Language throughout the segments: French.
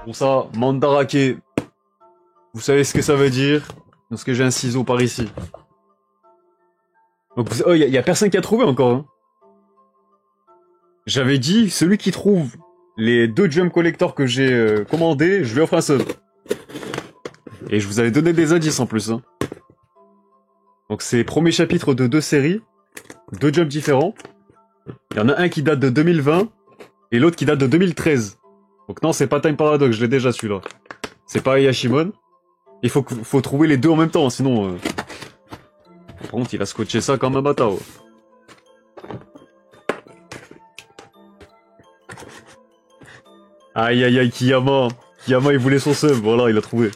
Bon ça, Mandarake. Vous savez ce que ça veut dire? Parce que j'ai un ciseau par ici. Donc, oh, y a personne qui a trouvé encore. Hein. J'avais dit, celui qui trouve les 2 Jump Collector que j'ai commandés, je lui offre un sub. Et je vous avais donné des indices en plus. Hein. Donc c'est premier chapitre de 2 séries, 2 jumps différents. Il y en a un qui date de 2020 et l'autre qui date de 2013. Donc non, c'est pas Time Paradox, je l'ai déjà celui-là. C'est pas Yashimon. Il faut trouver les deux en même temps, sinon... Par contre, il a scotché ça comme un bâtard. Ouais. Aïe aïe aïe, Kiyama. Kiyama, il voulait son sub, voilà, il a trouvé.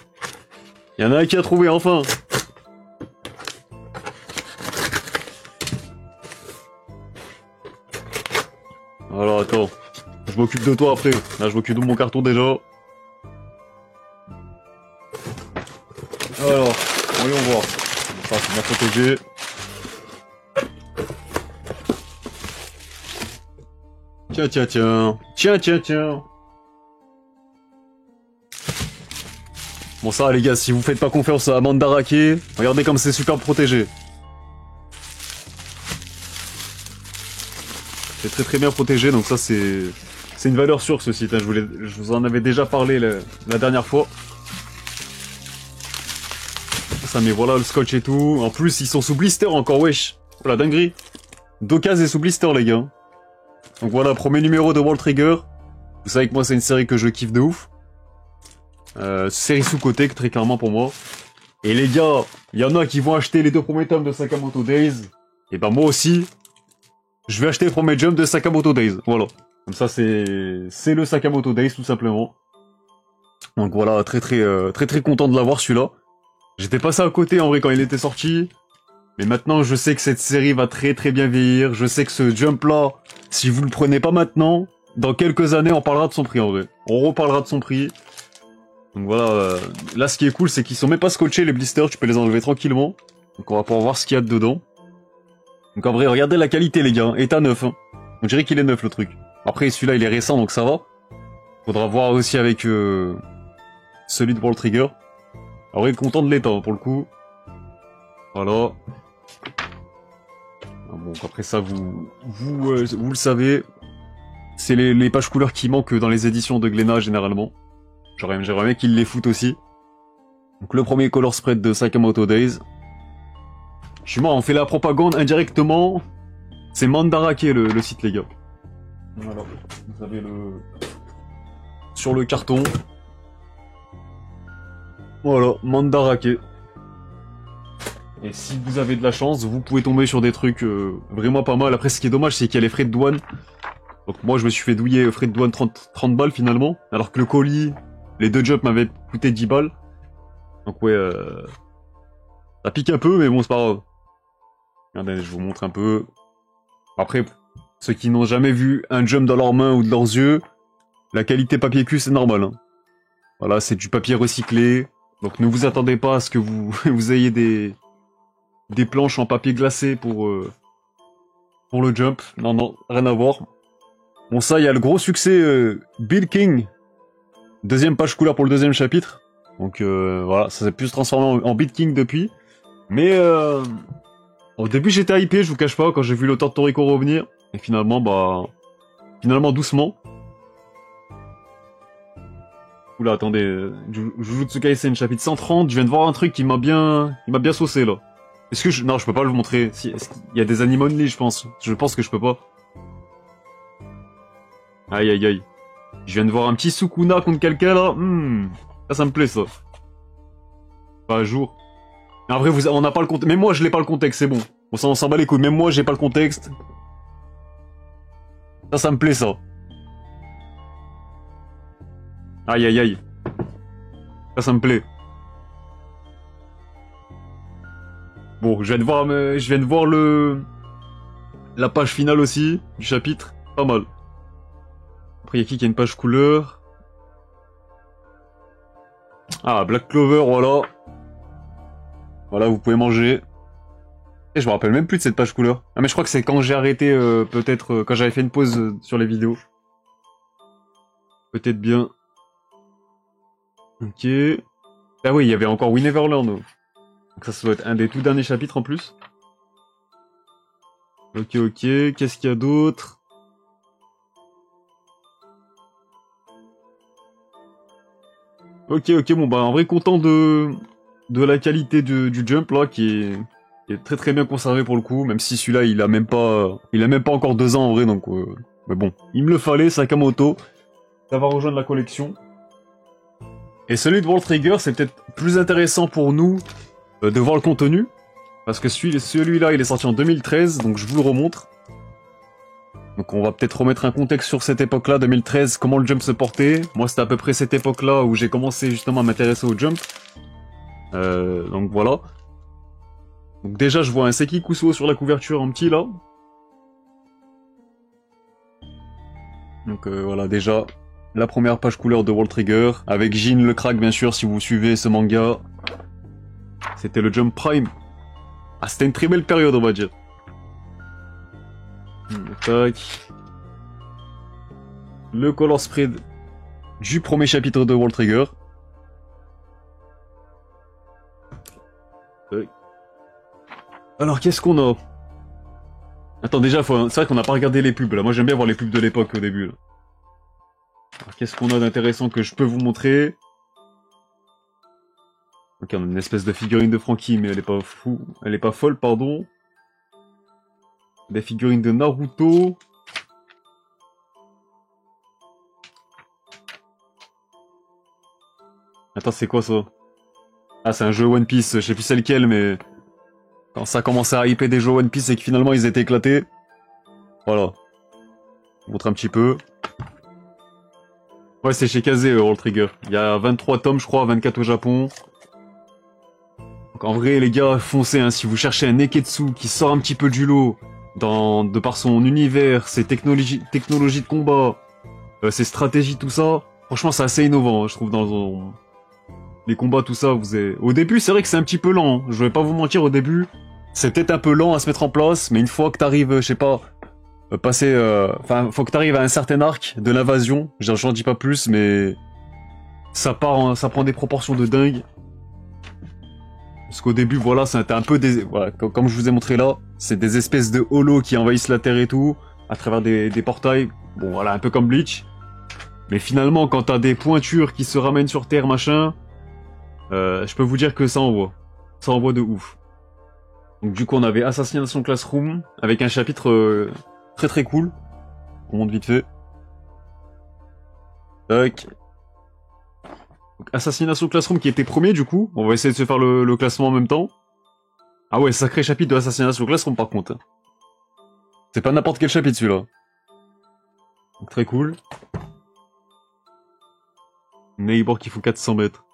Il y en a un qui a trouvé, enfin. Alors, attends. Je m'occupe de toi après. Là, je m'occupe de mon carton déjà. Alors, voyons voir. Ça, c'est bien protégé. Tiens, tiens, tiens. Tiens, tiens, tiens. Bon ça les gars, si vous faites pas confiance à Mandarake, regardez comme c'est super protégé. C'est très très bien protégé, donc ça c'est une valeur sûre ce site, hein. Je vous en avais déjà parlé la dernière fois. Ça mais voilà le scotch et tout. En plus ils sont sous blister encore, wesh. Oh la dinguerie. D'occasion est sous blister les gars. Donc voilà, premier numéro de World Trigger. Vous savez que moi c'est une série que je kiffe de ouf. Série sous-côté, très clairement pour moi. Et les gars, il y en a qui vont acheter les 2 premiers tomes de Sakamoto Days. Et ben moi aussi, je vais acheter le premier jump de Sakamoto Days. Voilà. Comme ça, c'est le Sakamoto Days, tout simplement. Donc voilà, très content de l'avoir, celui-là. J'étais passé à côté, en vrai, quand il était sorti. Mais maintenant, je sais que cette série va très bien vieillir. Je sais que ce jump-là, si vous le prenez pas maintenant, dans quelques années, on parlera de son prix, en vrai. On reparlera de son prix. Donc voilà, là ce qui est cool c'est qu'ils sont même pas scotchés les blisters, tu peux les enlever tranquillement. Donc on va pouvoir voir ce qu'il y a dedans. Donc en vrai, regardez la qualité les gars, état neuf. Hein. On dirait qu'il est neuf le truc. Après celui-là il est récent donc ça va. Faudra voir aussi avec celui de World Trigger. Alors il est content de l'état hein, pour le coup. Voilà. Ah, bon après ça vous le savez. C'est les pages couleurs qui manquent dans les éditions de Glénat généralement. J'aimerais bien qu'ils les foutent aussi. Donc le premier color spread de Sakamoto Days. Je suis mort, on fait la propagande indirectement. C'est Mandarake le site les gars. Voilà, vous avez sur le carton. Voilà, Mandarake. Et si vous avez de la chance, vous pouvez tomber sur des trucs vraiment pas mal. Après ce qui est dommage c'est qu'il y a les frais de douane. Donc moi je me suis fait douiller frais de douane 30 balles finalement. Alors que le colis... Les 2 jumps m'avaient coûté 10 balles. Donc ouais, ça pique un peu, mais bon, c'est pas grave. Regardez, je vous montre un peu. Après, ceux qui n'ont jamais vu un jump dans leurs mains ou de leurs yeux, la qualité papier cul, c'est normal. Hein. Voilà, c'est du papier recyclé. Donc ne vous attendez pas à ce que vous, vous ayez des planches en papier glacé pour le jump. Non, non, rien à voir. Bon, ça, il y a le gros succès Bill King. 2e page couleur pour le 2e chapitre. Donc voilà, ça s'est plus transformé en Beat King depuis. Mais au début j'étais hypé, je vous cache pas, quand j'ai vu l'auteur de Toriko revenir. Et finalement, finalement doucement. Oula, attendez, Jujutsu Kaisen chapitre 130, je viens de voir un truc qui m'a bien saucé là. Est-ce que non, je peux pas le montrer. Si, il y a des animes only, je pense. Je pense que je peux pas. Aïe aïe aïe. Je viens de voir un petit Sukuna contre quelqu'un là. Ça me plaît ça. Pas à jour. Mais après, on n'a pas le contexte. Même moi, je l'ai pas le contexte, c'est bon. On s'en bat les couilles. Même moi, j'ai pas le contexte. Ça me plaît ça. Aïe aïe aïe. Ça me plaît. Bon, je viens de voir la page finale aussi du chapitre. Pas mal. Après, il y a qui a une page couleur? Ah, Black Clover, voilà. Voilà, vous pouvez manger. Et je me rappelle même plus de cette page couleur. Ah, mais je crois que c'est quand j'ai arrêté, peut-être, quand j'avais fait une pause sur les vidéos. Peut-être bien. Ok. Ah oui, il y avait encore We Never Learn. Donc ça doit être un des tout derniers chapitres en plus. Ok, ok. Qu'est-ce qu'il y a d'autre? Ok, ok. Bon, bah, en vrai, content de la qualité du jump, là, qui est très très bien conservé pour le coup. Même si celui-là, il a même pas encore 2 ans en vrai, donc, mais bon. Il me le fallait, Sakamoto. Ça va rejoindre la collection. Et celui de World Trigger, c'est peut-être plus intéressant pour nous de voir le contenu. Parce que celui-là, il est sorti en 2013, donc je vous le remontre. Donc on va peut-être remettre un contexte sur cette époque-là, 2013, comment le jump se portait. Moi, c'était à peu près cette époque-là où j'ai commencé justement à m'intéresser au jump. Donc voilà. Donc déjà, je vois un Seki Kusuo sur la couverture en petit, là. Donc voilà, déjà, la première page couleur de World Trigger, avec Jin le crack, bien sûr, si vous suivez ce manga. C'était le Jump Prime. Ah, c'était une très belle période, on va dire. Tac. Le color spread du premier chapitre de World Trigger. Tac. Alors, qu'est-ce qu'on a? Attends, déjà, c'est vrai qu'on n'a pas regardé les pubs, là. Moi, j'aime bien voir les pubs de l'époque au début, là. Alors, qu'est-ce qu'on a d'intéressant que je peux vous montrer? Ok, on a une espèce de figurine de Frankie, mais elle est pas fou. Elle est pas folle, pardon. Des figurines de Naruto. Attends, c'est quoi ça? Ah, c'est un jeu One Piece, je sais plus c'est lequel, mais... Quand ça commençait à hyper des jeux One Piece et que finalement ils étaient éclatés. Voilà. Je vous montre un petit peu. Ouais, c'est chez Kazé, World Trigger. Il y a 23 tomes, je crois, 24 au Japon. Donc en vrai, les gars, foncez, hein, si vous cherchez un Neketsu qui sort un petit peu du lot, de par son univers, ses technologies de combat, ses stratégies, tout ça, franchement, c'est assez innovant, hein, je trouve, dans les combats, tout ça. Au début, c'est vrai que c'est un petit peu lent, hein. Je vais pas vous mentir, au début, c'est peut-être un peu lent à se mettre en place, mais une fois que t'arrives, je sais pas, faut que t'arrives à un certain arc de l'invasion, j'en dis pas plus, mais ça ça prend des proportions de dingue. Parce qu'au début, voilà, c'était un peu voilà, comme je vous ai montré là, c'est des espèces de holos qui envahissent la Terre et tout, à travers des portails. Bon, voilà, un peu comme Bleach. Mais finalement, quand t'as des pointures qui se ramènent sur Terre, machin, je peux vous dire que ça envoie. Ça envoie de ouf. Donc du coup, on avait Assassination Classroom, avec un chapitre très très cool. On monte vite fait. Tac. Donc, Assassination Classroom qui était premier du coup. On va essayer de se faire le classement en même temps. Ah ouais, sacré chapitre de Assassination Classroom par contre. C'est pas n'importe quel chapitre celui-là. Donc, très cool. Neighbor qui faut 400 mètres.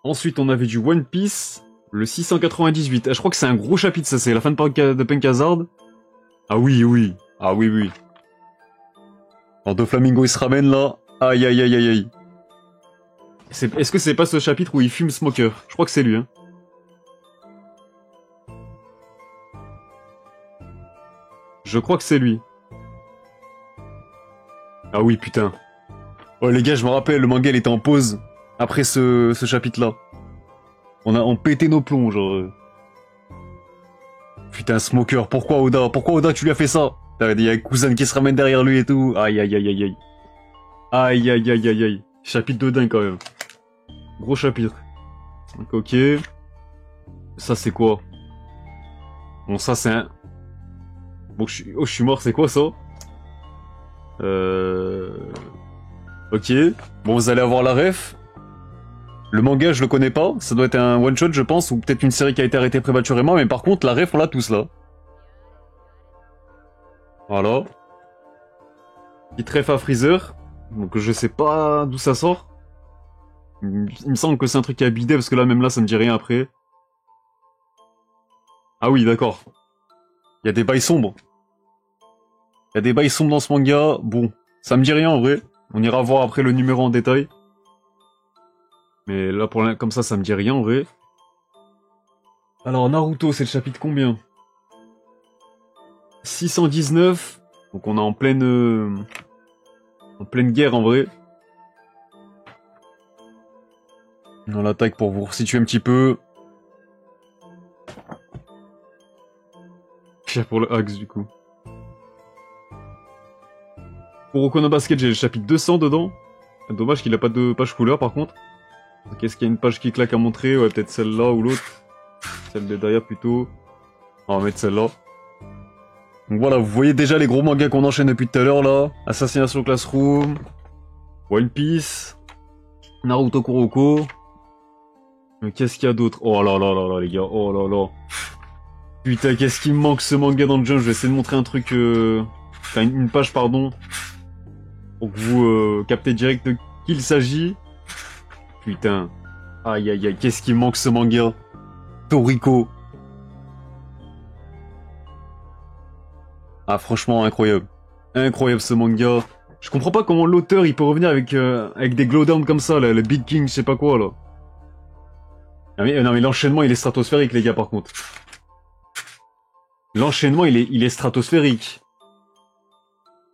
Ensuite, on avait du One Piece, le 698. Ah, je crois que c'est un gros chapitre, ça, c'est la fin de Punk Hazard. Ah oui, oui. Ah oui, oui. Alors, Doflamingo, il se ramène là. Aïe, aïe, aïe, aïe, aïe. Est-ce que c'est pas ce chapitre où il fume Smoker? Je crois que c'est lui, hein. Je crois que c'est lui. Ah oui, putain. Oh les gars, je me rappelle, le manga il était en pause après ce chapitre-là. On pétait nos plombs, genre. Putain, Smoker, pourquoi Oda? Pourquoi Oda tu lui as fait ça? Il y a Cousin qui se ramène derrière lui et tout. Aïe aïe aïe aïe aïe. Aïe aïe aïe aïe aïe. Chapitre de dingue quand même. Gros chapitre. Donc ok. Ça c'est quoi? Bon ça c'est un... Bon je suis mort, c'est quoi ça? Ok. Bon vous allez avoir la ref. Le manga je le connais pas. Ça doit être un one shot je pense. Ou peut-être une série qui a été arrêtée prématurément. Mais par contre la ref on l'a tous là. Voilà. Petite ref à Freezer. Donc je sais pas d'où ça sort. Il me semble que c'est un truc qui a bidé parce que là même là ça me dit rien après. Ah oui d'accord. Il y a des bails sombres. Il y a des bails sombres dans ce manga. Bon, ça me dit rien en vrai. On ira voir après le numéro en détail. Mais là comme ça me dit rien en vrai. Alors Naruto c'est le chapitre combien? 619. Donc on est en pleine guerre en vrai. Dans l'attaque pour vous resituer un petit peu. Cher pour le Axe du coup. Pour Okono Basket, j'ai le chapitre 200 dedans. Dommage qu'il a pas de page couleur par contre. Est-ce qu'il y a une page qui claque à montrer? Ouais, peut-être celle-là ou l'autre. Celle de derrière plutôt. On va mettre celle-là. Donc voilà, vous voyez déjà les gros mangas qu'on enchaîne depuis tout à l'heure là. Assassination Classroom. One Piece. Naruto Kuroko. Mais qu'est-ce qu'il y a d'autre? Oh là là là là les gars, oh là là. Putain, qu'est-ce qui me manque ce manga dans le jump? Je vais essayer de montrer un truc... Enfin, une page, pardon. Pour que vous captez direct de qui il s'agit. Putain. Aïe aïe aïe, qu'est-ce qui me manque ce manga? Toriko. Ah franchement, incroyable. Incroyable ce manga. Je comprends pas comment l'auteur il peut revenir avec des glowdowns comme ça, là, le Big King, je sais pas quoi là. Non mais l'enchaînement il est stratosphérique les gars par contre. L'enchaînement il est stratosphérique.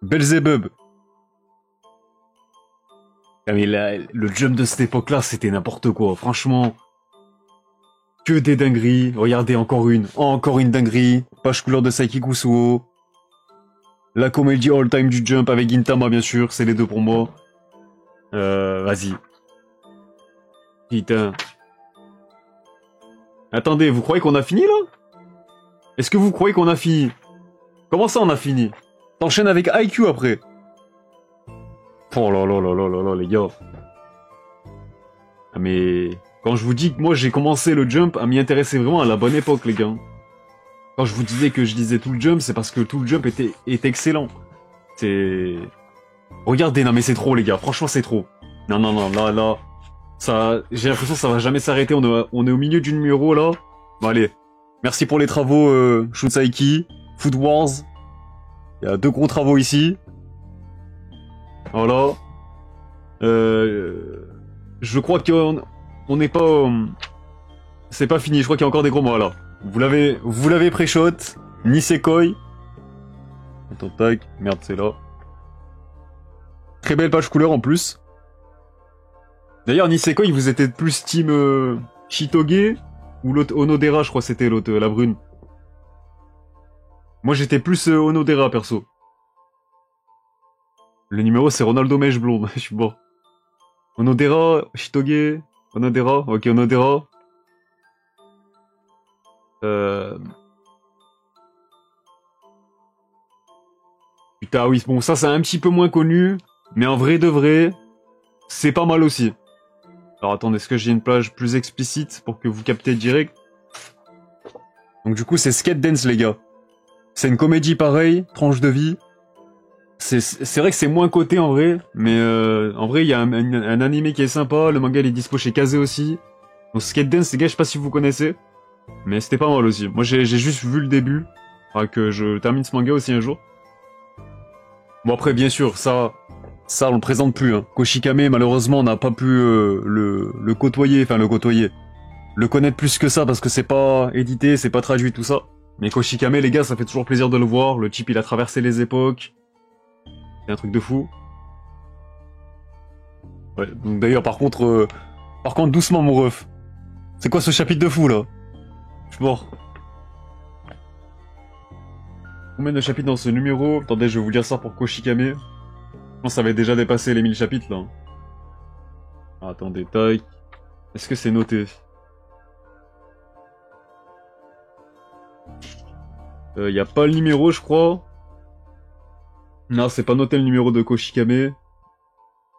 Belzebub. Ah mais le jump de cette époque-là, c'était n'importe quoi, franchement. Que des dingueries. Regardez, encore une dinguerie. Page couleur de Saiki Kusuo. La comédie all-time du jump avec Gintama, bien sûr, c'est les deux pour moi. Vas-y. Putain. Attendez, vous croyez qu'on a fini, là? Est-ce que vous croyez qu'on a fini? Comment ça, on a fini? T'enchaînes avec IQ après. Oh là là là là là là, les gars. Ah mais... Quand je vous dis que moi j'ai commencé le jump à m'y intéresser vraiment à la bonne époque, les gars. Quand je vous disais que je lisais tout le jump, c'est parce que tout le jump est excellent. C'est... Regardez, non mais c'est trop, les gars. Franchement, c'est trop. Non, non, non, là... Ça... J'ai l'impression que ça va jamais s'arrêter. On est au milieu du numéro, là. Bon, allez. Merci pour les travaux, Shunsaiki, Food Wars. Il y a 2 gros travaux ici. Voilà. Je crois qu'on n'est pas... C'est pas fini, je crois qu'il y a encore des gros mots, là. Vous l'avez pré-shot. Nisekoi. Attends, tac. Merde, c'est là. Très belle page couleur, en plus. D'ailleurs, Nisekoi, vous étiez plus team Shitoge ou l'autre Onodera, je crois que c'était l'autre, la brune. Moi, j'étais plus Onodera, perso. Le numéro, c'est Ronaldo Mèche Blonde. Je suis bon. Onodera, Shitoge, Onodera. Ok, Onodera. Putain, oui, bon, ça, c'est un petit peu moins connu. Mais en vrai de vrai, c'est pas mal aussi. Alors, attendez, est-ce que j'ai une plage plus explicite pour que vous captez direct? Donc, du coup, c'est Skate Dance, les gars. C'est une comédie pareille, tranche de vie. C'est vrai que c'est moins coté en vrai, mais en vrai il y a un animé qui est sympa, le manga il est dispo chez Kaze aussi. Donc Skate Dance les gars, je sais pas si vous connaissez, mais c'était pas mal aussi. Moi j'ai juste vu le début, faudra que je termine ce manga aussi un jour. Bon après bien sûr, ça on le présente plus. Hein. Koshikame malheureusement on n'a pas pu le côtoyer, le connaître plus que ça parce que c'est pas édité, c'est pas traduit tout ça. Mais Koshikame les gars, ça fait toujours plaisir de le voir, le type il a traversé les époques. C'est un truc de fou. Ouais, donc d'ailleurs, par contre, doucement, mon ref. C'est quoi ce chapitre de fou, là? Je suis mort. Combien de chapitres dans ce numéro? Attendez, je vais vous lire ça pour Koshikame. Je pense que ça avait déjà dépassé les 1000 chapitres, là. Ah, attendez, tac. Est-ce que c'est noté? Y a pas le numéro, je crois. Non, c'est pas noté le numéro de Koshikame.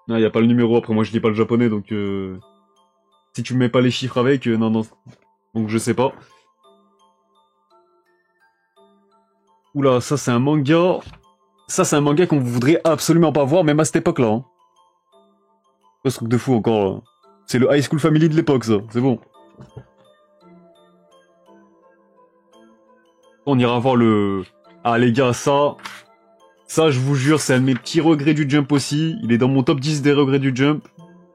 Non, y a pas le numéro, après moi je lis pas le japonais, donc si tu mets pas les chiffres avec, non. Donc je sais pas. Oula, ça c'est un manga... Ça c'est un manga qu'on voudrait absolument pas voir, même à cette époque-là. Hein. Ce truc de fou encore, là. C'est le High School Family de l'époque, ça. C'est bon. On ira voir le... Ah les gars, ça, je vous jure, c'est un de mes petits regrets du jump aussi. Il est dans mon top 10 des regrets du jump.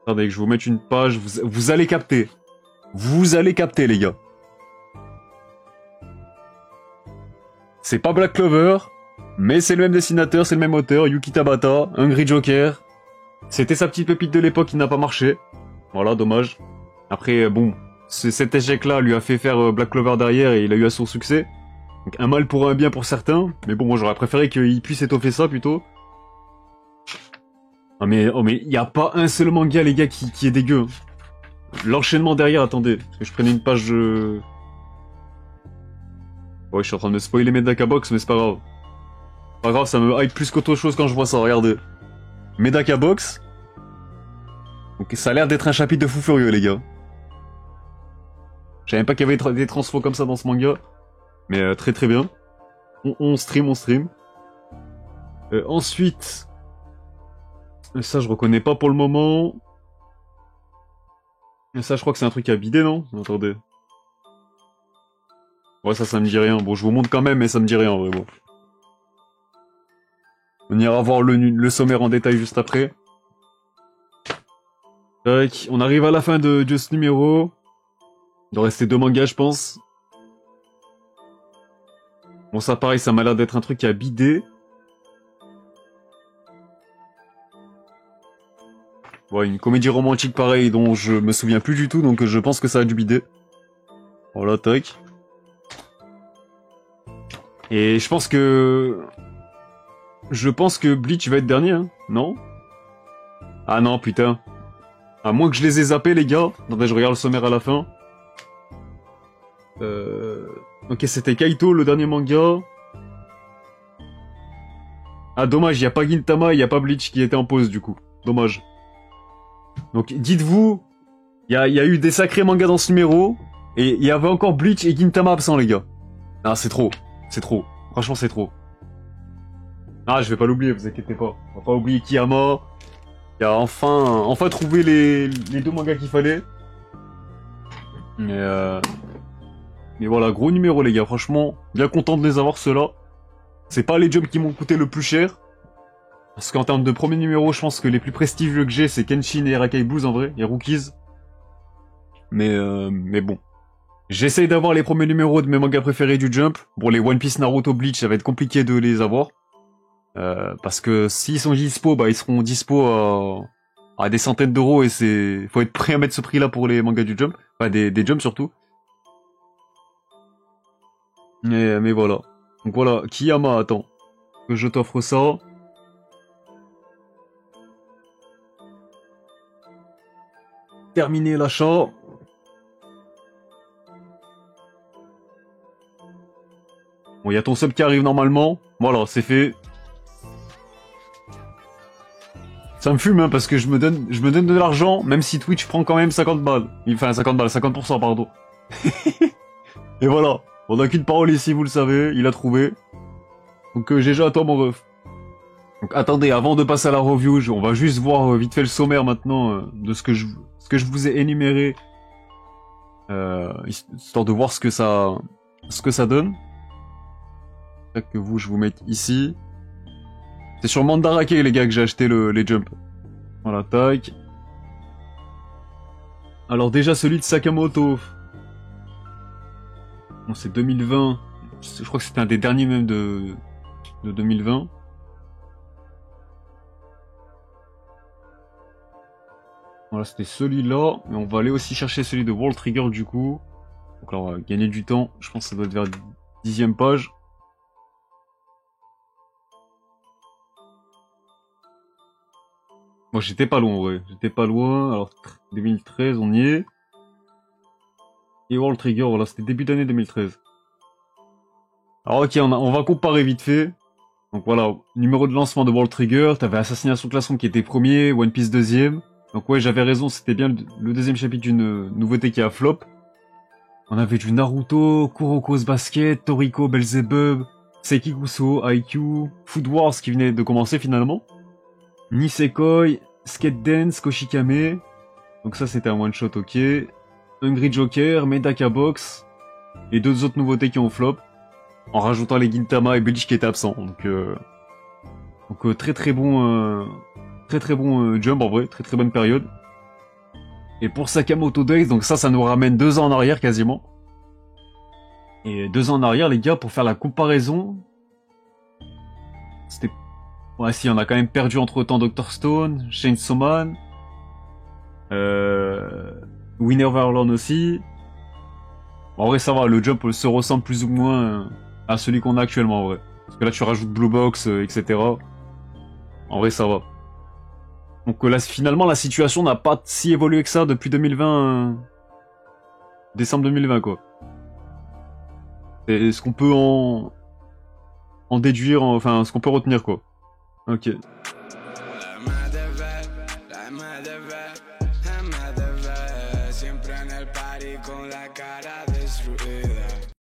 Attendez, que je vais vous mettre une page. Vous allez capter. Vous allez capter, les gars. C'est pas Black Clover, mais c'est le même dessinateur, c'est le même auteur, Yuki Tabata, Hungry Joker. C'était sa petite pépite de l'époque qui n'a pas marché. Voilà, dommage. Après, bon, cet échec-là lui a fait faire Black Clover derrière et il a eu à son succès. Donc un mal pour un bien pour certains, mais bon, moi j'aurais préféré qu'il puisse étoffer ça plutôt. Ah mais, oh mais, y a pas un seul manga, les gars, qui est dégueu. L'enchaînement derrière, attendez, parce que je prenais une page de... Ouais, je suis en train de me spoiler Medaka Box, mais c'est pas grave. Pas grave, ça me hype plus qu'autre chose quand je vois ça, regardez. Medaka Box. Donc ça a l'air d'être un chapitre de fou furieux, les gars. Je savais même pas qu'il y avait des transfos comme ça dans ce manga. Mais très très bien. On stream. Ensuite... Ça, je reconnais pas pour le moment. Ça, je crois que c'est un truc à bider, non? Attendez. Ouais, ça me dit rien. Bon, je vous montre quand même, mais ça me dit rien, vraiment. On ira voir le sommaire en détail juste après. Tac, on arrive à la fin de ce numéro. Il doit rester 2 mangas, je pense. Bon, ça, pareil, ça m'a l'air d'être un truc à bider. Ouais, une comédie romantique pareil dont je me souviens plus du tout, donc je pense que ça a dû bider. Voilà, tac. Et je pense que Bleach va être dernier, hein, non? Ah non, putain. À moins que je les ai zappés, les gars. Attendez, je regarde le sommaire à la fin. Ok, c'était Kaito, le dernier manga. Ah, dommage, y a pas Gintama, y a pas Bleach qui était en pause, du coup. Dommage. Donc, dites-vous, y a eu des sacrés mangas dans ce numéro, et il y avait encore Bleach et Gintama absents, les gars. Ah, c'est trop. C'est trop. Franchement, c'est trop. Ah, je vais pas l'oublier, vous inquiétez pas. On va pas oublier Kiyama. Il a enfin trouvé les 2 mangas qu'il fallait. Mais voilà, gros numéro, les gars. Franchement, bien content de les avoir, ceux-là. C'est pas les jumps qui m'ont coûté le plus cher. Parce qu'en termes de premier numéro, je pense que les plus prestigieux que j'ai, c'est Kenshin et Rakai Blues, en vrai, et Rookies. Mais bon. J'essaye d'avoir les premiers numéros de mes mangas préférés du Jump. Bon, les One Piece, Naruto, Bleach, ça va être compliqué de les avoir. Parce que s'ils sont dispo, bah ils seront dispo à des centaines d'euros et faut être prêt à mettre ce prix-là pour les mangas du Jump. Enfin, des Jump surtout. Mais voilà. Donc voilà, Kiyama, attends. Que je t'offre ça. Terminer l'achat. Bon, il y a ton sub qui arrive normalement. Voilà, c'est fait. Ça me fume, hein, parce que je me donne de l'argent, même si Twitch prend quand même 50 balles. Enfin, 50 balles, 50%, pardon. Et voilà. On n'a qu'une parole ici, vous le savez, il a trouvé. Donc, GG à toi, mon ref. Donc, attendez, avant de passer à la review, on va juste voir vite fait le sommaire maintenant de ce que je vous ai énuméré. Histoire de voir ce que ça donne. Que vous, je vous mette ici. C'est sur Mandarake, les gars, que j'ai acheté les jumps. Voilà, tac. Alors déjà, celui de Sakamoto. Bon, c'est 2020. Je crois que c'était un des derniers même de 2020. Voilà, c'était celui-là. Mais on va aller aussi chercher celui de World Trigger, du coup. Donc là, on va gagner du temps. Je pense que ça doit être vers 10e page. Moi, j'étais pas loin, ouais. J'étais pas loin. Alors, 2013, on y est. Et World Trigger, voilà, c'était début d'année 2013. Alors, ok, on va comparer vite fait. Donc voilà, numéro de lancement de World Trigger. T'avais Assassination Classroom qui était premier, One Piece deuxième. Donc ouais, j'avais raison, c'était bien le deuxième chapitre d'une nouveauté qui a flop. On avait du Naruto, Kuroko's Basket, Toriko, Belzebub, Sekiguso, IQ, Food Wars qui venait de commencer finalement. Nisekoi, Skate Dance, Koshikame. Donc ça c'était un one shot, ok. Hungry Joker, Medaka Box. Et 2 autres nouveautés qui ont flop. En rajoutant les Gintama et Bleach qui étaient absents. Donc très très bon jump en vrai, très très bonne période. Et pour Sakamoto Days, donc ça nous ramène 2 ans en arrière quasiment. Et 2 ans en arrière les gars, pour faire la comparaison, c'était... Ouais, si, on a quand même perdu entre-temps Dr. Stone, Chainsaw Man, Winner Verlon aussi. En vrai, ça va, le job se ressemble plus ou moins à celui qu'on a actuellement, en vrai. Parce que là, tu rajoutes Blue Box, etc. En vrai, ça va. Donc là, finalement, la situation n'a pas si évolué que ça depuis 2020... décembre 2020, quoi. C'est ce qu'on peut en déduire, enfin, ce qu'on peut retenir, quoi. Ok. Siempre en el party con la cara de